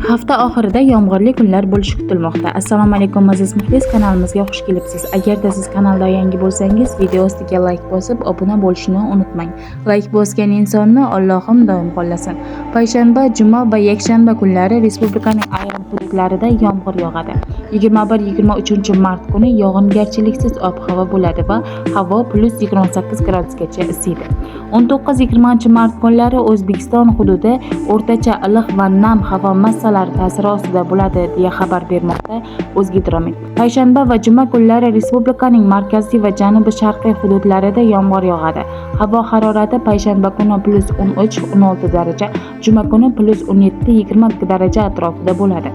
Hafta oxirida yomg'irli kunlar bo'lishi kutilmoqda. Assalomu alaykum aziz muxlis, kanalimizga xush kelibsiz. Agarda siz kanalda yangi bo'lsangiz, video ostiga like bosib, obuna bo'lishni unutmang. Like bosgan insonni Allohim doim qo'llasin. Payshanba, juma va yakshanba kunlari respublikaning ayrim hududlarida yomg'ir yog'adi. 21-23 mart kuni yog'ingarchiliksiz ob-havo bo'ladi va havo +28 gradusgacha isiydi. 19-20 mart kunlari O'zbekiston hududi o'rtacha iliq va nam havo massalari ta'siri ostida bo'ladi deya xabar bermoqda O'zgidromet. Payshanba va juma kunlari respublikaning markaziy va janubi-sharqiy hududlarida yomg'ir yog'adi. Havo harorati payshanba kuni +13-16 daraja, juma kuni +17-20 daraja atrofida bo'ladi.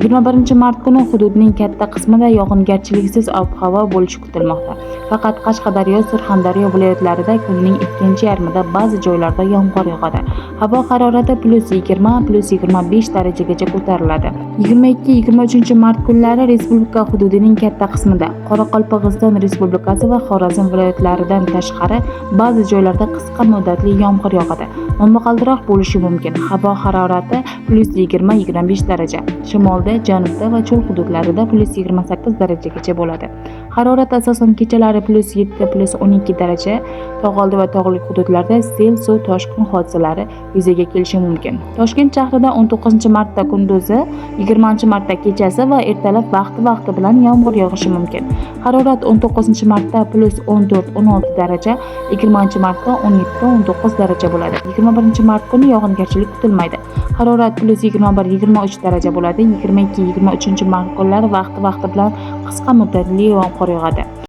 21 mart kuni hududning katta qismida yog'ingarchiliksiz ob-havo bo'lishi kutilmoqda. Faqat Qashqadaryo, Surxondaryo viloyatlarida kunning ikkinchi yarmida ba'zi joylarda yomg'ir yog'adi. Havo harorati +20-+25 darajagacha ko'tariladi. 22-23 mart kunlari respublika hududining katta qismida, Qoraqalpog'iston Respublikasi va Xorazm viloyatlaridan tashqari ba'zi joylarda qisqa muddatli yomg'ir yog'adi. Momaqaldiroq bo'lishi mumkin. Havo harorati +20-25 daraja. Shimolda, janubda va cho'l hududlarida +28 darajagacha bo'ladi. Harorat asosan kechalari +7-+12 daraja, tog'oldi va tog'li hududlarda sel, suv, toshqin hodisalari yuzaga kelishi mumkin. Toshkent shahrida 19 martda kunduzi, 20 martda kechasi va ertalab vaqti bilan yomg'ir yog'ishi mumkin. Harorat 19 martda +14-16 daraja, 20 martda 17-19 daraja bo'ladi. 21 mart kuni yog'ingarchilik kutilmaydi. Harorat +21-23 daraja bo'ladi. 22-23 mart kunlari vaqti bilan qisqa muddatli yomg'ir yog'adi.